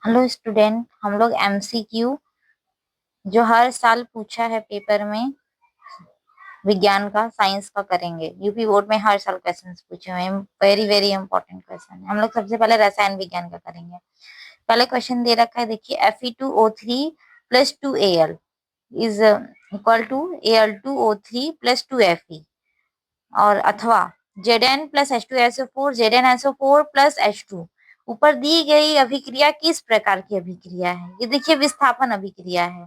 Hello student, हम लोग MCQ जो हर साल पूछा है पेपर में विज्ञान का, साइंस का करेंगे। यूपी बोर्ड में हर साल क्वेश्चंस पूछे हुए हैं, वेरी वेरी इंपॉर्टेंट क्वेश्चन है। हम लोग सबसे पहले रसायन विज्ञान का करेंगे। पहले क्वेश्चन दे रखा है, देखिए Fe2O3 plus 2Al is equal to Al2O3 plus 2Fe, और अथवा Zn plus H2SO4 ZnSO4 plus H2। ऊपर दी गई अभिक्रिया किस प्रकार की अभिक्रिया है? ये देखिए विस्थापन अभिक्रिया है।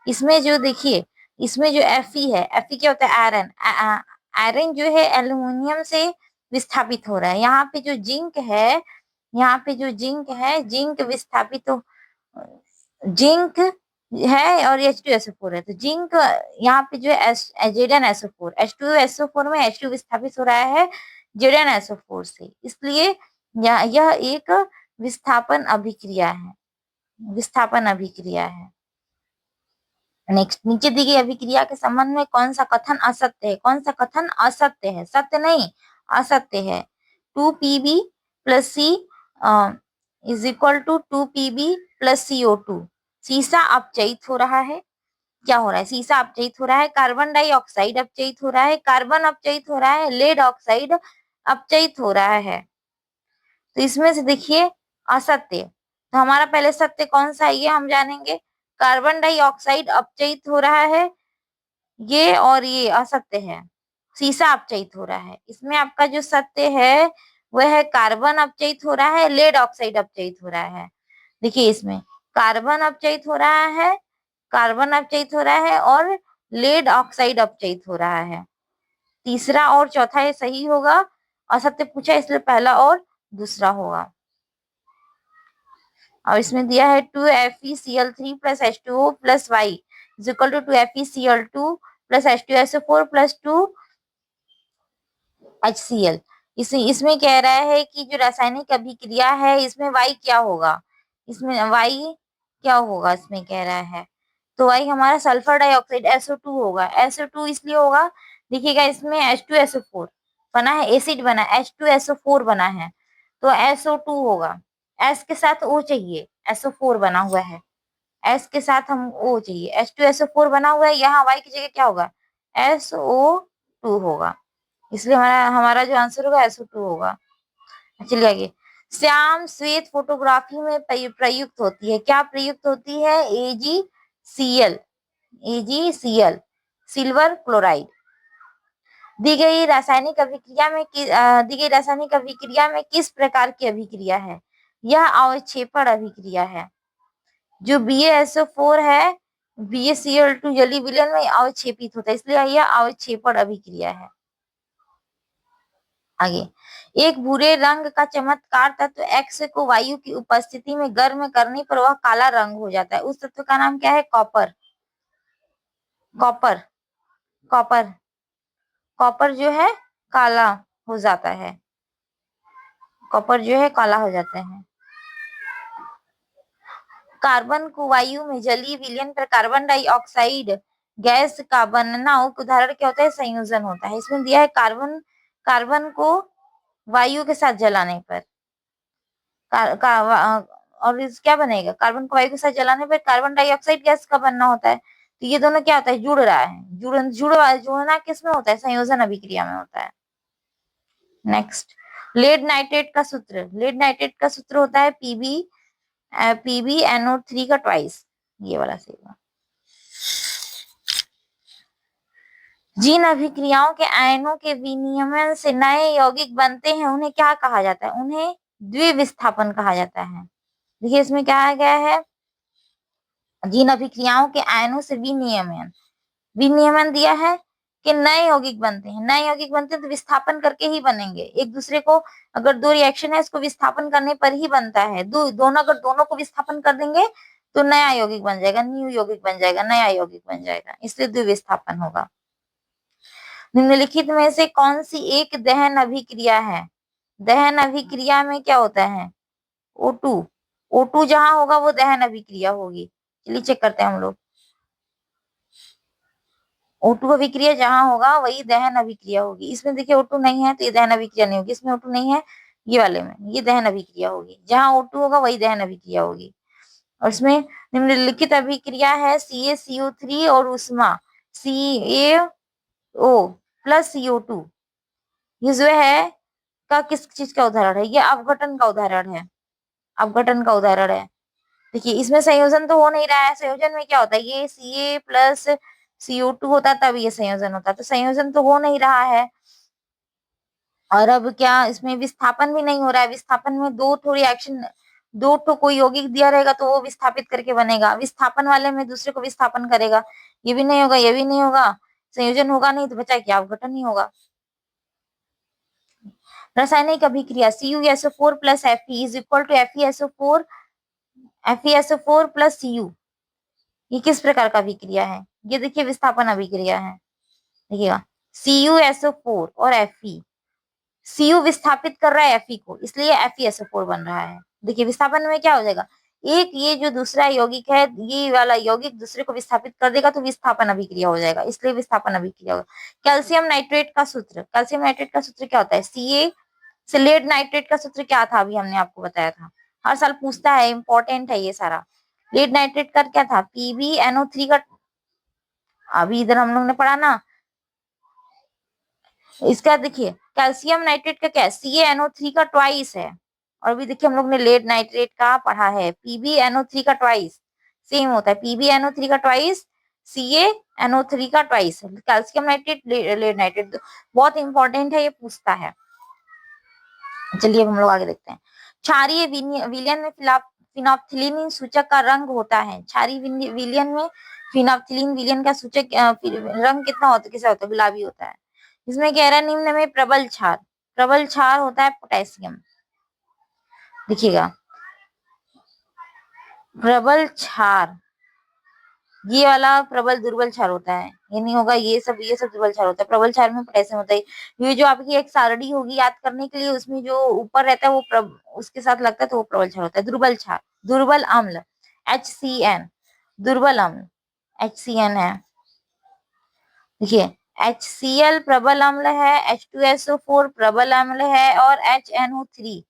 इसमें जो देखिए, इसमें जो Fe है, Fe क्या होता है? आयरन। आयरन जो है एल्युमिनियम से विस्थापित हो रहा है। यहाँ पे जो जिंक है, यहाँ पे जो जिंक है, जिंक विस्थापित हो, जिंक है और H2SO4 है, तो जिंक यहाँ पे जो है ZnSO4, H2SO4 में H2 विस्थापित हो रहा है ZnSO4 से, इसलिए यह एक विस्थापन अभिक्रिया है। विस्थापन अभिक्रिया है। नेक्स्ट, नीचे दी गई अभिक्रिया के संबंध में कौन सा कथन असत्य है? कौन सा कथन असत्य है? सत्य नहीं, असत्य है। 2Pb plus C is equal to 2Pb plus CO2। सीसा अपचयित हो रहा है। क्या हो रहा है? सीसा अपचयित हो रहा है, कार्बन डाइऑक्साइड अपचयित हो रहा है, कार्बन अपचयित हो रहा है, लेड ऑक्साइड अपचयित हो रहा है। तो इसमें से देखिए असत्य, तो हमारा पहले सत्य कौन सा है ये हम जानेंगे। कार्बन डाइऑक्साइड अपचयित हो रहा है ये, और ये असत्य है, सीसा अपचयित हो रहा है। इसमें आपका जो सत्य है वह है कार्बन अपचयित हो रहा है, लेड ऑक्साइड अपचयित हो रहा है। देखिए इसमें कार्बन अपचयित हो रहा है, कार्बन अपचयित हो रहा है, और लेड ऑक्साइड अपचयित हो रहा है। तीसरा और चौथा ये सही होगा, असत्य पूछा इसलिए पहला और दूसरा होगा। और इसमें दिया है 2FeCl3 plus H2O plus Y is equal to 2FeCl2 plus H2SO4 plus 2HCl। इसमें कह रहा है कि जो रासायनिक अभिक्रिया है इसमें Y क्या होगा? इसमें Y क्या होगा इसमें कह रहा है, तो Y हमारा सल्फर डाइऑक्साइड SO2 होगा। SO2 इसलिए होगा, देखिएगा इसमें H2SO4 बना है, एसिड बना है, H2SO4 बना है, तो SO2 होगा। S के साथ O चाहिए, SO4 बना हुआ है, S के साथ हम O चाहिए, H2SO4 बना हुआ है, यहाँ Y की जगह क्या होगा? SO2 होगा, इसलिए हमारा हमारा जो आंसर होगा SO2 होगा। चलिए आगे, श्याम श्वेत फोटोग्राफी में प्रयुक्त होती है, क्या प्रयुक्त होती है? AgCl, AgCl silver chloride. दी गई रासायनिक अभिक्रिया में किस प्रकार की अभिक्रिया है? यह अवक्षेपण अभिक्रिया है। जो BaSO4 है, BaCl2 जलीय विलयन में अवक्षेपित होता है, इसलिए यह अवक्षेपण अभिक्रिया है। आगे, एक भूरे रंग का चमत्कार तत्व X को वायु की उपस्थिति में गर्म करने पर वह काला रंग हो जाता है, उस तत्व का नाम क्या है? कॉपर। कॉपर, कॉपर, कॉपर जो है काला हो जाता है, कॉपर जो है काला हो जाता है। कार्बन को वायु में जलीय विलयन पर कार्बन डाइऑक्साइड गैस का बनना उदाहरण क्या होता है? संयोजन होता है। इसमें दिया है कार्बन, कार्बन को वायु के साथ जलाने पर और इस क्या बनेगा? कार्बन को वायु के साथ जलाने पर कार्बन डाइऑक्साइड गैस का बनना होता है। तो ये दोनों क्या होता है? जुड़ रहा है। जुड़ना किस में होता है? संयोजन अभिक्रिया में होता है। नेक्स्ट, लेड नाइट्रेट का सूत्र। लेड नाइट्रेट का सूत्र होता है PbNO3 का ट्वाइस, ये वाला सही। जिन अभिक्रियाओं के आयनों के विनिमय से नए यौगिक बनते हैं उन्हें क्या कहा जाता है? उन्हें द्विविस्थापन कहा जाता है। देखिए इसमें क्या आ गया है, जिन अभिक्रियाओं के आयनों से विनियमन, विनियमन दिया है कि नए यौगिक बनते हैं। नए यौगिक बनते हैं तो विस्थापन करके ही बनेंगे। एक दूसरे को, अगर दो रिएक्शन है इसको विस्थापन करने पर ही बनता है। दोनों अगर दोनों को विस्थापन कर देंगे तो नया यौगिक बन जाएगा, न्यू यौगिक बन जाएगा, नया यौगिक बन जाएगा, इसलिए द्विविस्थापन होगा। निम्नलिखित में से कौन सी एक दहन अभिक्रिया है? दहन अभिक्रिया में क्या होता है? O2, O2 जहां होगा वो दहन अभिक्रिया होगी। चलिए चेक करते हैं हम लोग। O2 अभिक्रिया जहां होगा वही दहन अभिक्रिया होगी। इसमें देखिए O2 नहीं है तो ये दहन अभिक्रिया नहीं होगी। इसमें O2 नहीं है, ये वाले में ये दहन अभिक्रिया होगी। जहां O2 होगा वही दहन अभिक्रिया होगी। और इसमें निम्नलिखित अभिक्रिया है CaCO3 और उष्मा CaO प्लस CO2, ये जो है का किस चीज का उदाहरण है? ये अपघटन का उदाहरण है, अपघटन का उदाहरण है। देखिए इसमें संयोजन तो हो नहीं रहा है, संयोजन में क्या होता है, ये Ca प्लस CO2 होता तब ये संयोजन होता, तो संयोजन तो हो नहीं रहा है। और अब क्या इसमें विस्थापन भी नहीं हो रहा है, विस्थापन में दो ठो रिएक्शन, दो ठो कोई यौगिक दिया रहेगा तो वो विस्थापित करके बनेगा, विस्थापन वाले में दूसरे को विस्थापन करेगा, ये भी नहीं होगा, ये भी नहीं होगा, संयोजन होगा नहीं तो बचा क्या, अपघटन ही होगा। रासायनिक अभिक्रिया CuSO4 plus Fe is equal to FeSO4 plus Cu, ये किस प्रकार का अभिक्रिया है? ये देखिए विस्थापन अभिक्रिया है, देखिएगा CuSO4 और Fe, Cu विस्थापित कर रहा है Fe को, इसलिए FeSO4 बन रहा है। देखिए विस्थापन में क्या हो जाएगा, एक ये जो दूसरा यौगिक है, ये वाला यौगिक दूसरे को विस्थापित कर देगा तो विस्थापन अभिक्रिया हो जाएगा, इसलिए विस्थापन अभिक्रिया होगा। कैल्शियम नाइट्रेट का सूत्र, कैल्शियम नाइट्रेट का सूत्र क्या होता है? Ca से लेड नाइट्रेट का सूत्र क्या था, अभी हमने आपको बताया था, हर साल पूछता है, इंपॉर्टेंट है ये सारा। लेड नाइट्रेट का क्या था? PbNO3 का, अभी इधर हम लोग ने पढ़ा ना, इसका देखिए कैल्शियम नाइट्रेट का क्या है? CaNO3 का ट्वाइस है। और अभी देखिए हम लोग ने लेड नाइट्रेट का पढ़ा है, PbNO3 का ट्वाइस सेम होता है, PbNO3 का ट्वाइस CaNO3 का twice, calcium nitrate lead nitrate बहुत इंपॉर्टेंट है, ये पूछता है। चलिए अब हम लोग आगे देखते हैं। क्षारीय विलयन में फिनोप्थिलीन सूचक का रंग होता है, क्षारीय विलयन में फिनोप्थिलीन विलयन का सूचक रंग कितना होता है, कैसा होता है? गुलाबी होता है। इसमें कह रहा है निम्न में प्रबल क्षार, प्रबल क्षार होता है पोटेशियम, देखिएगा प्रबल क्षार, ये वाला प्रबल दुर्बल क्षार होता है, ये नहीं होगा, ये सब दुर्बल क्षार होता है, प्रबल क्षार में पोटेशियम होता है। ये जो आपकी एक सारणी होगी याद करने के लिए, उसमें जो ऊपर रहता है वो उसके साथ लगता है तो वो प्रबल क्षार होता है। दुर्बल क्षार, दुर्बल अम्ल HCN, दुर्बल अम्ल HCN है। देखिए HCl प्रबल अम्ल है, H2SO4 प्रबल अम्ल है और HNO3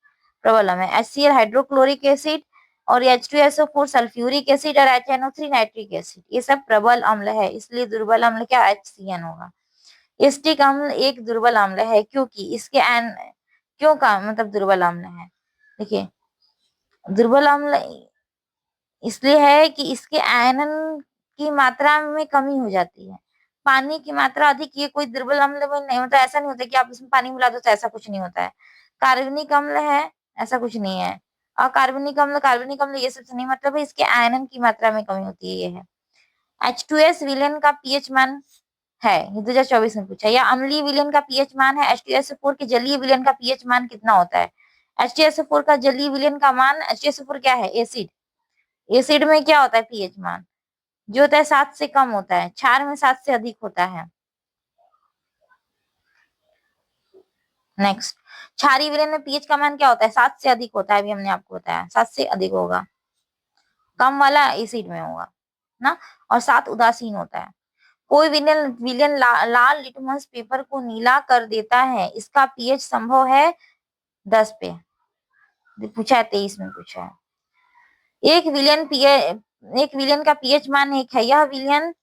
प्रबल अम्ल है। HCl हाइड्रोक्लोरिक एसिड और H2SO4 सल्फ्यूरिक एसिड और HNO3 नाइट्रिक एसिड, ये सब प्रबल अम्ल है, इसलिए दुर्बल अम्ल क्या HCN होगा। एसिटिक अम्ल एक दुर्बल अम्ल है, क्योंकि इसके क्यों का मतलब दुर्बल अम्ल है? देखिए दुर्बल अम्ल इसलिए है कि इसके आयरन की मात्रा में कमी हो जाती है, पानी की मात्रा अधिक, ये कोई दुर्बल अम्ल में नहीं, मतलब ऐसा नहीं होता कि आप उसमें पानी मिला दो तो ऐसा कुछ नहीं होता है। कार्बनिक अम्ल है, ऐसा कुछ नहीं है। अकार्बनिक अम्ल, कार्बनिक अम्ल, ये सब से नहीं मतलब है, इसके आयरन की मात्रा में कमी होती है, ये है। H2S विलेन का पीएच मान है, ये 2024 में पूछा, या अम्लीय विलेन का पीएच मान है। H2SO4 के जलीय विलेन का पीएच मान कितना होता है? H2SO4 का जलीय विलेन का मान, H2SO4 क्या है? एसिड, एसिड में क्या होता है पीएच मान? जो होता है 7 से कम होता है, क्षार में 7 से अधिक होता है। नेक्स्ट, क्षारीय विलयन में पीएच का मान क्या होता है? 7 से अधिक होता है, अभी हमने आपको बताया 7 से अधिक होगा, कम वाला एसिड में होगा ना, और 7 उदासीन होता है। कोई विलयन विलयन लाल लिटमस पेपर को नीला कर देता है, इसका पीएच संभव है 10 पे, पूछा है 23 में पूछा है। एक विलयन का पीएच मान 1 है, यह विलयन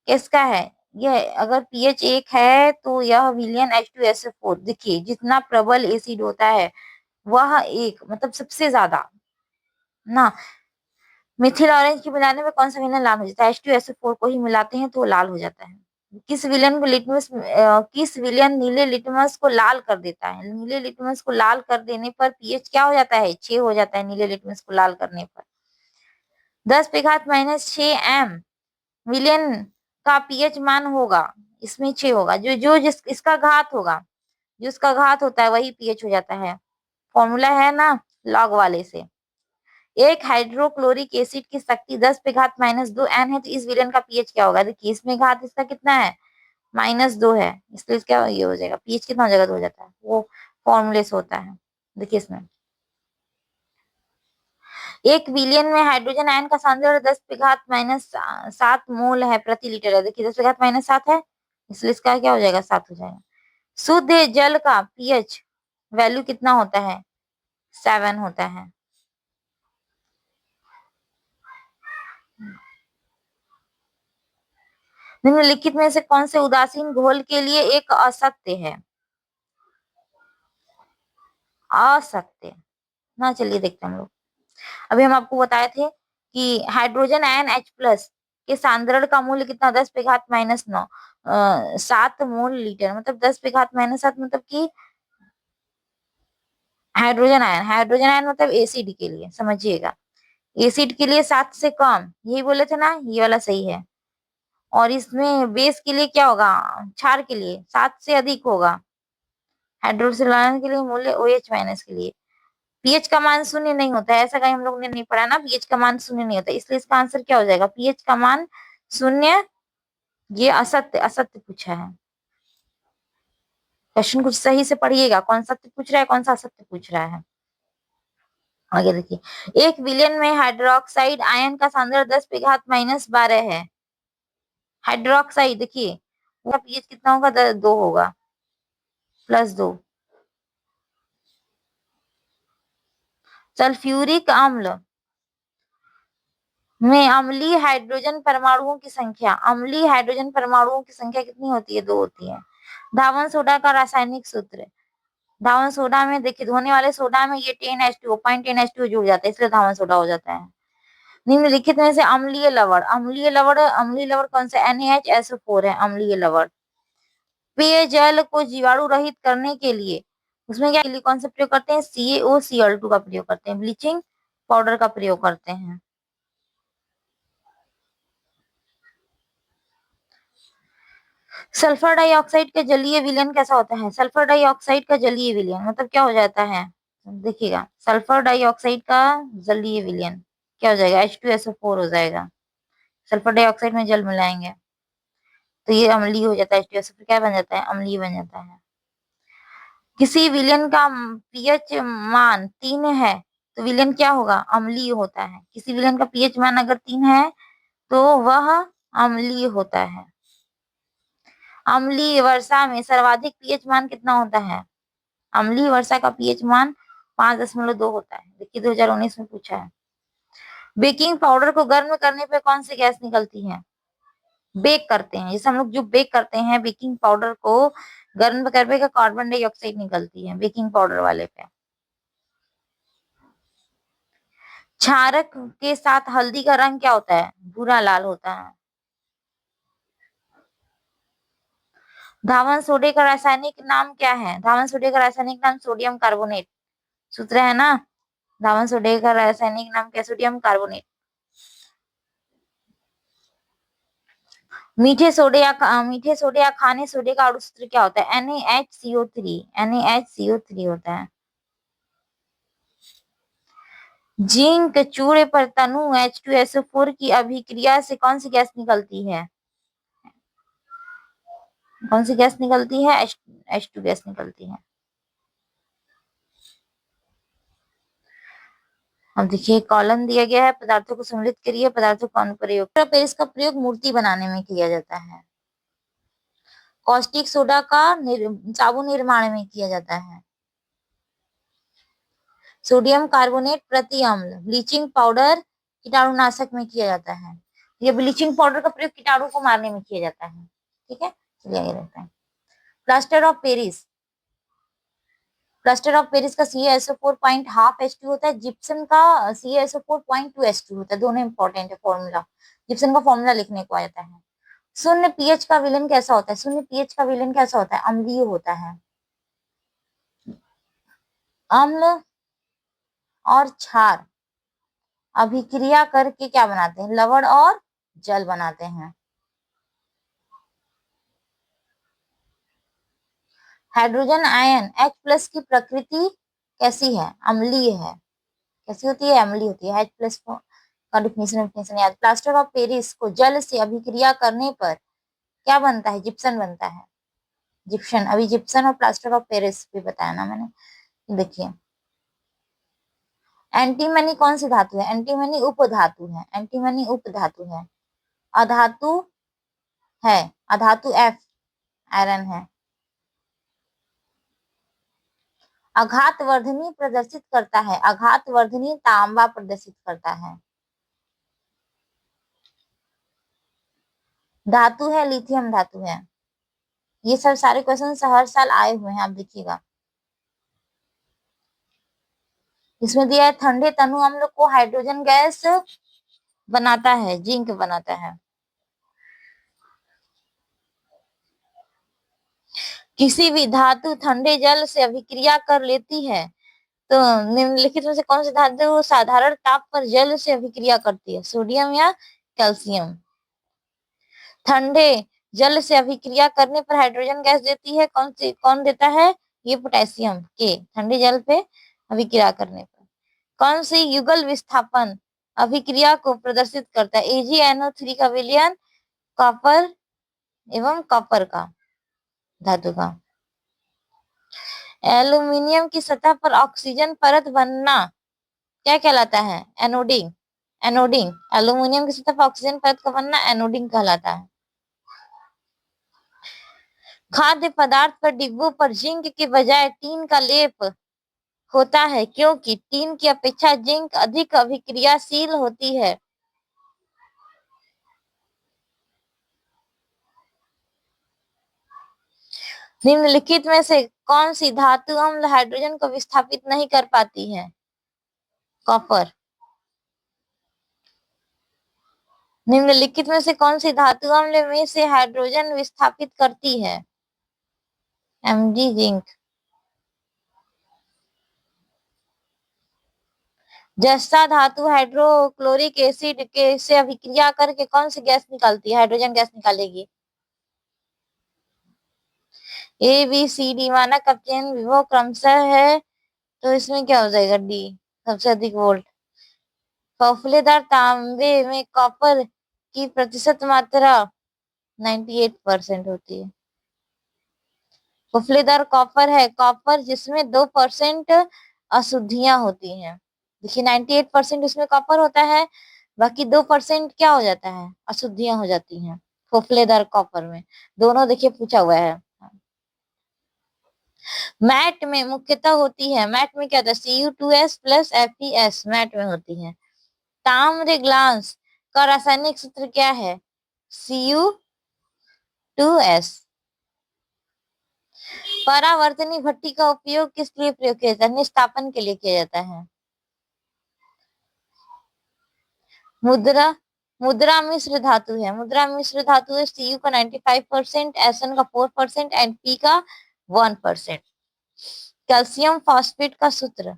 किसका है? यह अगर पीएच 1 है तो यह विलयन H2SO4, देखिए जितना प्रबल एसिड होता है वह एक मतलब सबसे ज्यादा ना, मिथिल ऑरेंज की मिलाने में कौन सा विलयन लाल हो जाता है? H2SO4 को ही मिलाते हैं तो वो लाल हो जाता है। किस विलयन नीले लिटमस को लाल कर देता है? नीले लिटमस को लाल कर देने पर पीएच क्या हो जाता है? 6 हो जाता है, नीले लिटमस को लाल करने पर। 10⁻⁻⁶m विलयन का पीएच मान होगा, इसमें 6 होगा, जो जो जिस इसका घात होगा, जो इसका घात होता है वही पीएच हो जाता है, फॉर्मूला है ना लॉग वाले से। एक हाइड्रोक्लोरिक एसिड की शक्ति 10⁻⁻2n है, तो इस विलयन का पीएच क्या होगा? देखिए इसमें घात इसका कितना है? -2 है, इसलिए क्या ये हो जाएगा, पीएच कितना हो जाएगा? तो हो जाता है, वो फॉर्मूले से होता है। देखिए इसमें एक विलियन में हाइड्रोजन आयन का सांद्रता 10⁻⁻7 मोल है प्रति लीटर है, देखिए 10⁻⁻7 है, इसलिए इसका क्या हो जाएगा? 7 हो जाएगा। शुद्ध जल का पीएच वैल्यू कितना होता है? 7 होता है। निम्नलिखित में से कौन से उदासीन घोल के लिए एक असत्य है? असत्य ना, चलिए देखते हैं हम लोग। अभी हम आपको बताए थे कि हाइड्रोजन आयन H प्लस के सांद्रण का मूल्य कितना, 10 पे घात -9, 7 मोल लीटर, मतलब 10 पे घात -7, मतलब कि हाइड्रोजन आयन मतलब एसिड के लिए, समझिएगा, एसिड के लिए 7 से कम, यही बोले थे ना, ये वाला सही है। और इसमें बेस के लिए क्या होगा, क्षार के लिए 7 से अधिक होगा। हाइड्रोक्सिल आयन के लिए मूल्य OH माइनस के लिए पीएच का मान शून्य नहीं होता है, ऐसा कहीं हम लोग ने नहीं पढ़ा ना, पीएच का मान शून्य नहीं होता, इसलिए इसका आंसर क्या हो जाएगा, पीएच का मान शून्य। ये असत्य असत्य पूछा है। क्वेश्चन कुछ सही से पढ़िएगा, कौन सत्य पूछ रहा है, कौन सा असत्य पूछ रहा है। आगे देखिए, 1 विलियन में हाइड्रोक्साइड आयन का सांद्रण 10 पे घात -12 है। हाइड्रोक्साइड देखिए, वो पीएच कितना होगा, 2 होगा, +2। सल्फ्यूरिक अम्ल में अम्लीय हाइड्रोजन परमाणुओं की संख्या, अम्लीय हाइड्रोजन परमाणुओं की संख्या कितनी होती है, 2 होती है। धावन सोडा का रासायनिक सूत्र, धावन सोडा में देखिए, धोने वाले सोडा में ये 10H2O, 0.10H2O जुड़ जाता है, इसलिए धावन सोडा हो जाता है। निम्नलिखित में से अम्लीय लवण, अम्लीय लवण कौन सा, NaHSO4 है अम्लीय लवण। पेयजल को जीवाणु रहित करने के लिए उसमें क्या, कौन सा प्रयोग करते हैं, CaOCl2 का प्रयोग करते हैं, ब्लीचिंग पाउडर का प्रयोग करते हैं। सल्फर डाइऑक्साइड का जलीय विलयन कैसा होता है, सल्फर डाइऑक्साइड का जलीय विलयन मतलब क्या हो जाता है, देखिएगा, सल्फर डाइऑक्साइड का जलीय विलयन क्या हो जाएगा, H2SO4 हो जाएगा। सल्फर डाइऑक्साइड में जल मिलाएंगे तो ये अम्लीय हो जाता है, H2SO4 क्या बन जाता है, अम्लीय बन जाता है। किसी विलयन का पीएच मान 3 है तो विलयन क्या होगा, अम्लीय होता है। किसी विलयन का पीएच मान अगर 3 है तो वह अम्लीय होता है। अम्लीय वर्षा में सर्वाधिक पीएच मान कितना होता है, अम्लीय वर्षा का पीएच मान 5.2 होता है, देखिए 2019 में पूछा है। बेकिंग पाउडर को गर्म करने पे कौन सी गैस निकलती है, बेक करते हैं, जैसे हम लोग जो बेक करते हैं बेकिंग पाउडर को गर्म करने पे कार्बन डाइऑक्साइड निकलती है बेकिंग पाउडर वाले पे। क्षारक के साथ हल्दी का रंग क्या होता है, भूरा लाल होता है। धावन सोडे का रासायनिक नाम क्या है, धावन सोडे का रासायनिक नाम सोडियम कार्बोनेट, सूत्र है ना, धावन सोडे का रासायनिक नाम क्या, सोडियम कार्बोनेट। मीठे सोडे या खाने सोडे का अणु सूत्र क्या होता है, NaHCO3, NaHCO3 होता है। जिंक चूड़े पर तनु H2SO4 की अभिक्रिया से कौन सी गैस निकलती है, कौन सी गैस निकलती है, H2 गैस निकलती है। अब देखिए, कॉलम दिया गया है, पदार्थों को सम्मिलित करिए, पदार्थों का अनुप्रयोग, पेरिस का प्रयोग मूर्ति बनाने में किया जाता है। कॉस्टिक सोडा का साबुन निर्माण में किया जाता है। सोडियम कार्बोनेट प्रति अम्ल, ब्लीचिंग पाउडर कीटाणुनाशक में किया जाता है। ये ब्लीचिंग पाउडर का प्रयोग कीटाणु को मारने में किया जाता है। ठीक है, चलिए आगे रहता है। Plaster of Paris, plaster of Paris का CaSO4 पॉइंट हाफ H2 होता है, जिप्सम का CaSO4 0.2 H2 होता है, दोनों इंपॉर्टेंट है फॉर्मूला, जिप्सम का फॉर्मूला लिखने को आ जाता है। शून्य पीएच का विलयन कैसा होता है, शून्य पीएच का विलयन कैसा होता है, अम्लीय होता है। अम्ल और क्षार अभिक्रिया करके क्या बनाते हैं, लवण और जल बनाते हैं। हाइड्रोजन आयन H प्लस की प्रकृति कैसी है, अम्लीय है, कैसी होती है, अम्लीय होती है। H प्लस का डिफिनेशन याद, प्लास्टर ऑफ पेरिस को जल से अभिक्रिया करने पर क्या बनता है, जिप्सन बनता है, जिप्सन। अभी जिप्सन और प्लास्टर ऑफ पेरिस भी बताया ना मैंने। देखिए, एंटीमनी कौन सी धातु है, एंटीमनी उपधातु है, एंटीमनी उपधातु है। अधातु है, अधातु F आयरन है। आघात वर्धनी प्रदर्शित करता है, आघात वर्धनी तांबा प्रदर्शित करता है। धातु है, लिथियम धातु है। ये सब सारे क्वेश्चन हर साल आए हुए हैं, आप देखिएगा। इसमें दिया है ठंडे तनु अम्ल को हाइड्रोजन गैस बनाता है, जिंक बनाता है। किसी भी धातु ठंडे जल से अभिक्रिया कर लेती है, तो निम्नलिखित में से कौन सी धातु साधारण ताप पर जल से अभिक्रिया करती है? सोडियम या कैल्शियम? ठंडे जल से अभिक्रिया करने पर हाइड्रोजन गैस देती है, कौन देता है? ये पोटेशियम के ठंडे जल पे अभिक्रिया करने पर। कौन सी युगल विस्थापन अभिक्रिया को प्रदर्शित करता है? AgNO3 का विलयन कॉपर एवं कॉपर का धातु का। एल्यूमिनियम की सतह पर ऑक्सीजन परत बनना क्या कहलाता है? एनोडिंग। एनोडिंग। एल्यूमिनियम की सतह पर ऑक्सीजन परत का बनना एनोडिंग कहलाता है। खाद्य पदार्थ पर डिब्बों पर जिंक के बजाय टीन का लेप होता है, क्योंकि टीन की अपेक्षा जिंक अधिक अभिक्रियाशील होती है। निम्नलिखित में से कौन सी धातु अम्ल हाइड्रोजन को विस्थापित नहीं कर पाती है? कॉपर। निम्नलिखित में से कौन सी धातु अम्ल में से हाइड्रोजन विस्थापित करती है? Mg zinc. जस्ता धातु हाइड्रोक्लोरिक एसिड के से अभिक्रिया करके कौन सी गैस निकालती है? हाइड्रोजन गैस निकालेगी। ABCD मानक अपचयन विभव क्रमशः है, तो इसमें क्या हो जाएगा? डी, सबसे अधिक वोल्ट। फॉस्फेटदार तांबे में कॉपर की प्रतिशत मात्रा 98% होती है। फॉस्फेटदार कॉपर है कॉपर जिसमें 2% अशुद्धियां होती हैं। देखिए 98% उसमें कॉपर होता है, बाकी 2% क्या हो जाता है? अशुद्धियां हो जाती हैं फॉस्फेटदार कॉपर में। दोनों देखिए पूछा हुआ है। मैट में मुख्यतः होती है, मैट में क्या होता है? Cu2S प्लस FeS मैट में होती है। ताम्र ग्लास का रासायनिक सूत्र क्या है? Cu2S। परावर्तनी भट्टी का उपयोग किस लिए प्रयोग किया जाता है? निस्तापन के लिए किया जाता है। मुद्रा मुद्रा मिश्र धातु है, मुद्रा मिश्र धातु है Cu का 95%, Sn का 4% एंड P का 1%। कैल्शियम फॉस्फेट का सूत्र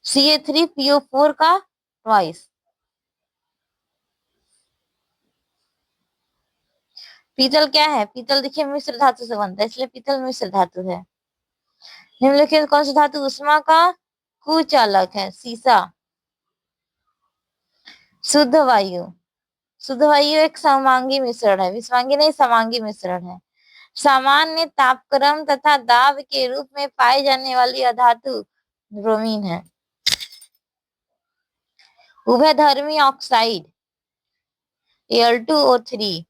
Ca3PO4 का ट्वाइस। पीतल क्या है? पीतल देखिए मिश्र धातु से बनता है, इसलिए पीतल मिश्र धातु है। निम्नलिखित कौन सी धातु उष्मा का कुचालक है? सीसा। शुद्ध वायु, शुद्ध वायु एक समांगी मिश्रण है, विषमांगी नहीं, समांगी मिश्रण है। सामान्य तापक्रम तथा दाब के रूप में पाई जाने वाली अधातु ब्रोमीन है। उभयधर्मी ऑक्साइड Al2O3।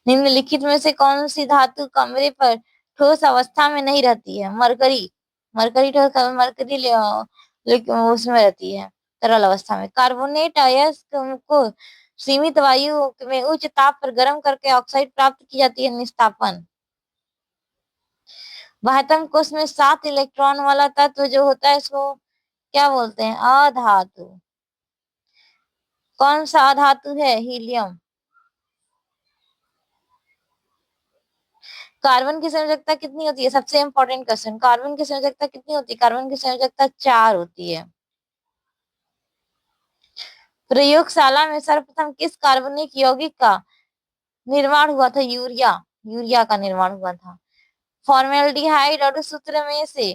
निम्नलिखित में से कौन सी धातु कमरे पर ठोस अवस्था में नहीं रहती है? मरकरी। मरकरी ठोस, मरकरी लेकिन उसमें रहती है तरल अवस्था में। कार्बोनेट अयस्क को सीमित वायु में उच्च ताप पर गर्म करके ऑक्साइड प्राप्त की जाती है, निस्तापन। बाह्यतम कोश में 7 इलेक्ट्रॉन वाला तत्व जो होता है इसको क्या बोलते हैं? अधातु। कौन सा अधातु है? हीलियम। कार्बन की संयोजकता कितनी होती है? सबसे इंपॉर्टेंट क्वेश्चन, कार्बन की संयोजकता कितनी होती है? कार्बन की संयोजकता 4 होती है। प्रयोगशाला में सर्वप्रथम किस कार्बनिक यौगिक का निर्माण हुआ था? यूरिया। यूरिया का निर्माण हुआ था। फॉर्मेल्डिहाइड और सूत्र में से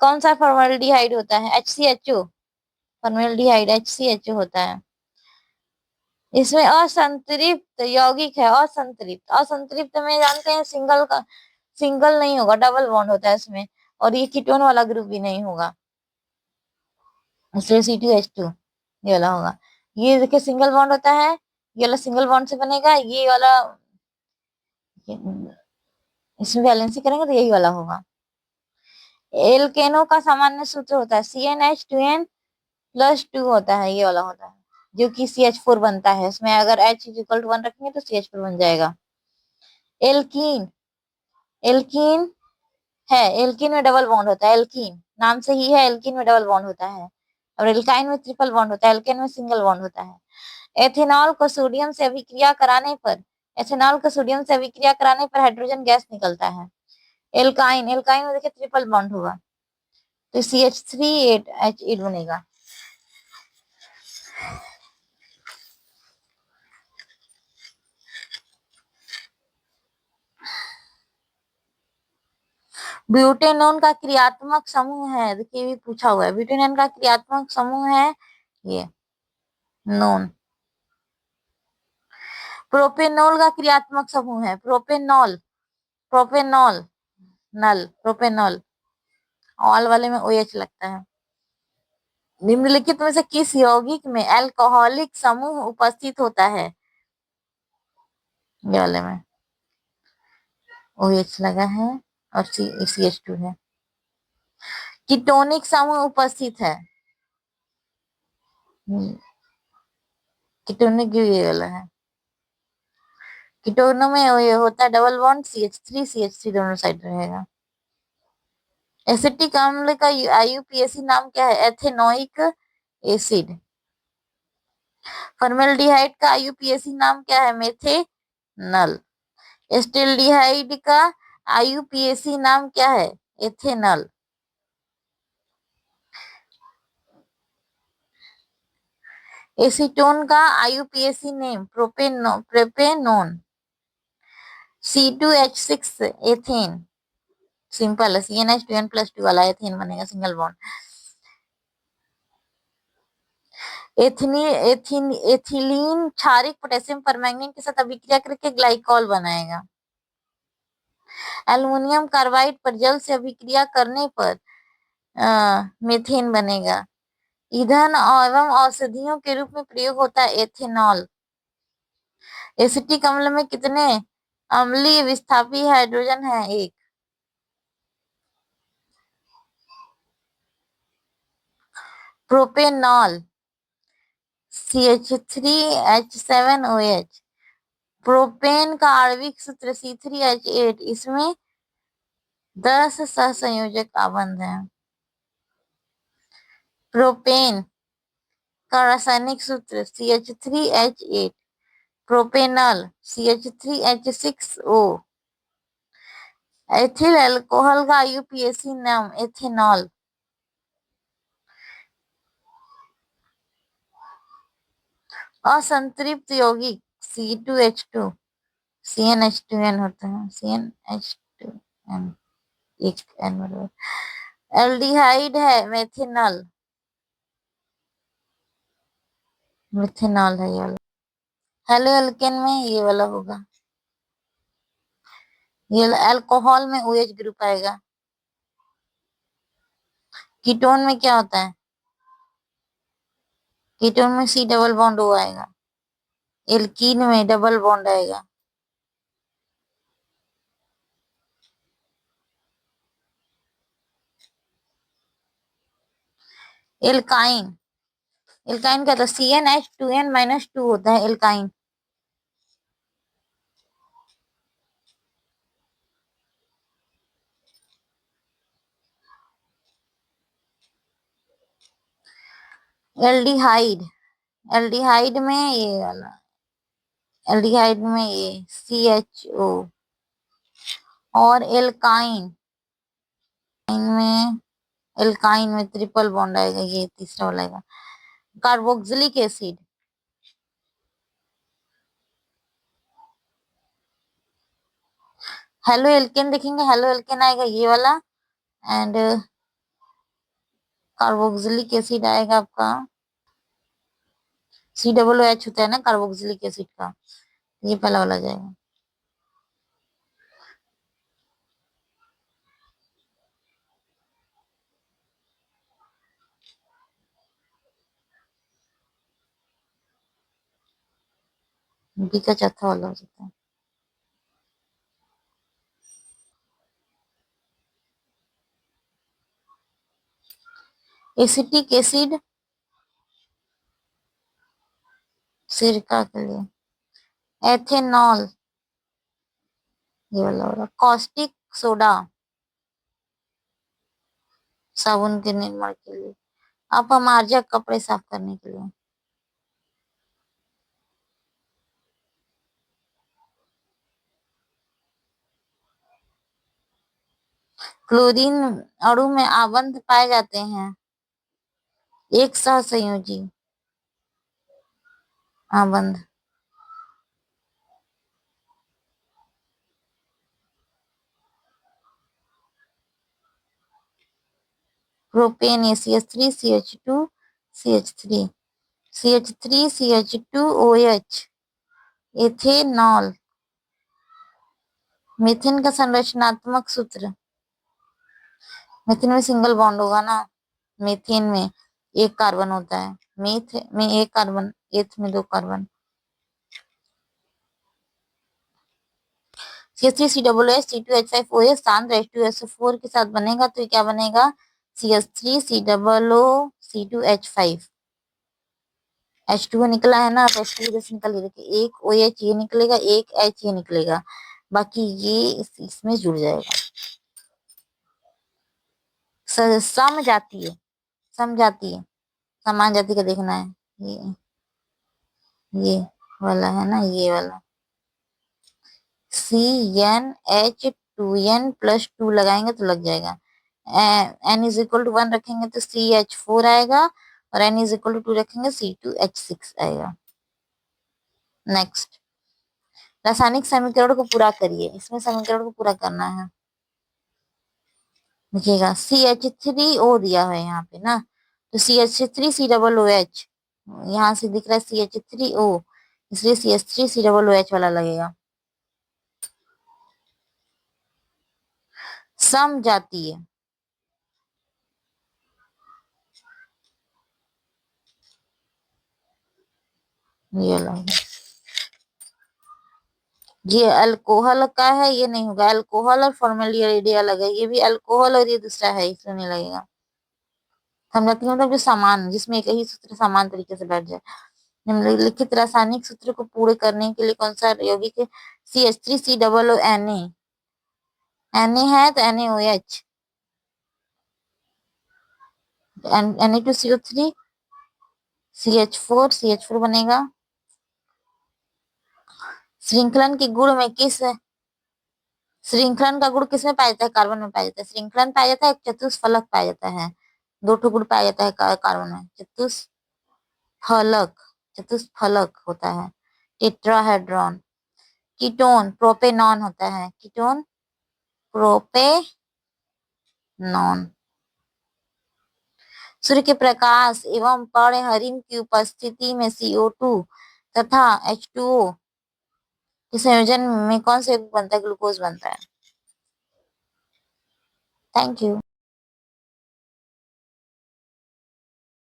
कौन सा फॉर्मेल्डिहाइड होता है? HCHO। फॉर्मेल्डिहाइड HCHO होता है। इसमें असंतृप्त यौगिक है, असंतृप्त। असंतृप्त में जानते हैं सिंगल नहीं होगा, डबल बॉन्ड होता है इसमें, और ये कीटोन वाला ग्रुप भी नहीं होगा, इसलिए C2H2 ये वाला होगा। ये देखिए सिंगल बॉन्ड होता है, ये वाला सिंगल बॉन्ड से बनेगा, ये वाला इसमें बैलेंसिंग करेंगे तो यही वाला होगा। एल्केनो का सामान्य सूत्र होता है CnH2n +2 होता है, ये वाला होता है, जो कि CH4 बनता है। इसमें अगर H=1 रखेंगे तो CH4 बन जाएगा। एल्कीन, एल्कीन है, एल्कीन में डबल बॉन्ड होता है, एल्कीन नाम से ही है, एल्कीन में डबल बॉन्ड होता है। और एल्काइन में ट्रिपल बॉन्ड होता है, एल्केन में सिंगल बॉन्ड होता है। एथेनॉल को सोडियम से अभिक्रिया कराने पर, एथेनॉल को सोडियम से अभिक्रिया कराने पर हाइड्रोजन गैस निकलता है। एल्काइन, एल्काइन में देखिए ट्रिपल बॉन्ड होगा, तो CH3 8H8 बनेगा। ब्यूटेनॉन का क्रियात्मक समूह है, देखिए ये भी पूछा हुआ है, ब्यूटेनॉन का क्रियात्मक समूह है ये नॉन। प्रोपेनॉल का क्रियात्मक समूह है प्रोपेनॉल, प्रोपेनॉल, नल, प्रोपेनॉल, ऑल वाले में OH लगता है। निम्नलिखित में से किस यौगिक में अल्कोहलिक समूह उपस्थित होता है? ये वाले में OH लगा है और CH2 है। कीटोनिक समूह उपस्थित है, कीटोनिक ये वाला है। कीटोनों में ये होता है डबल बॉन्ड, CH3 दोनों साइड रहेगा। एसिटिक अम्ल का IUPAC नाम क्या है? Ethanoic acid. फॉर्मेल्डिहाइड का IUPAC नाम क्या है? मेथेनल। एस्टेल्डिहाइड का IUPAC नाम क्या है? एथेनल। एसीटोन का IUPAC name propanone. C2H6 ethane, simple है, CnH2n+2 वाला एथेन बनेगा, सिंगल बॉन्ड। एथिलीन क्षारिक पोटेशियम परमैंगनीट के साथ अभिक्रिया करके ग्लाइकॉल बनाएगा। एल्युमिनियम कार्बाइड पर जल से अभिक्रिया करने पर मीथेन बनेगा। ईंधन एवं औषधियों के रूप में प्रयोग होता है एथेनॉल। एसिटिक अम्ल में कितने अम्लीय विस्थापी हाइड्रोजन है? एक। Propanol CH3H7OH। प्रोपेन का आणविक सूत्र C3H8, इसमें 10 सहसंयोजक आबंध हैं। प्रोपेन का रासायनिक सूत्र CH3H8। Propanol CH3H6O। Ethyl alcohol का IUPAC नाम एथेनॉल। असंतृप्त यौगिक C2H2 CnH2n होता है, CnH2n, एक N बराबर। एल्डिहाइड है मेथिनॉल, मिथेनॉल है ये वाला। हेलो एल्केन में ये वाला होगा, ये अल्कोहल में OH ग्रुप आएगा। कीटोन में क्या होता है? कीटोन में C डबल बॉन्ड O आएगा। एल्कीन में डबल बॉन्ड आएगा। एल्काइन, एल्काइन का तो CnH2n-2 होता है एल्काइन। एल्डिहाइड, एल्डिहाइड में ये वाला, एल्डिहाइड में ये CHO। और एल्काइन, में एल्काइन में ट्रिपल बॉन्ड आएगा, ये तीसरा वाला आएगा। कार्बोक्सिलिक एसिड, हेलो एल्केन देखेंगे, हेलो एल्केन आएगा ये वाला। एंड कार्बोक्सिलिक एसिड आएगा आपका COOH होता है ना कार्बोक्सिलिक एसिड का, ये पहला वाला जाएगा। बी का चौथा वाला हो सकता है। एसिटिक एसिड सिरका के लिए एथेनॉल, ये वाला होगा। कॉस्टिक सोडा, साबुन के निर्माण के लिए। अपमार्जक, कपड़े साफ करने के लिए। क्लोरीन अणु में आबंध पाए जाते हैं, एक सहसंयोजी आबंध। Propane, CH3 CH2 CH3 CH3 CH2OH। Ethanol, methane का संरचनात्मक सूत्र। मीथेन में सिंगल बॉन्ड होगा ना, मीथेन में एक कार्बन होता है, मीथ में एक कार्बन, एथ में दो कार्बन। CH3COOH शांत H2SO4 के साथ बनेगा तो ये क्या बनेगा, CH3COO H2O निकला है ना, तो H2 इधर से निकल गया, देखिए एक OH ये निकलेगा, एक H ये निकलेगा, बाकी ये इसमें जुड़ जाएगा। समजातीय, समजातीय, समान जाति का देखना है, ये वाला है ना, ये वाला। CnH2n+2 लगाएंगे तो लग जाएगा। n=1 रखेंगे तो CH4 आएगा, और n=2 रखेंगे C2H6 आएगा। नेक्स्ट, रासायनिक समीकरण को पूरा करिए, इसमें समीकरण को पूरा करना है। देखिएगा CH3O दिया है यहाँ पे ना, तो CH3COOH, यहाँ से दिख रहा है CH3O, इसलिए CH3COOH वाला लगेगा। समजातीय, ये वाला। ये अल्कोहल का है, ये नहीं होगा। अल्कोहल और फॉर्मल्डिहाइड अलग है, ये भी अल्कोहल और ये दूसरा है, इसलिए नहीं लगेगा। समझाती हूँ, मतलब जो समान, जिसमें एक ही सूत्र समान तरीके से बैठ जाए। निम्नलिखित रासायनिक सूत्र को पूरे करने के लिए कौन सा यौगिक है, CH3COO Na है तो NaOH, Na2CO3 CH4 बनेगा। श्रृंखलन के गुण में किस, श्रृंखलन का गुण किसमें पाया जाता है, कार्बन में पाया जाता है। श्रृंखलन पाया जाता है, एक चतुष्फलक पाया जाता है, दो ठो गुण पाया जाता है कार्बन में, चतुष्फलक, चतुष्फलक होता है। टेट्राहेड्रॉन। कीटोन, प्रोपेनॉन होता है, कीटोन प्रोपेनॉन। सूर्य के प्रकाश एवं पर्णहरिम की उपस्थिति में CO2 तथा H2O के संयोजन में कौन से बनता है, ग्लूकोज बनता है। Thank you.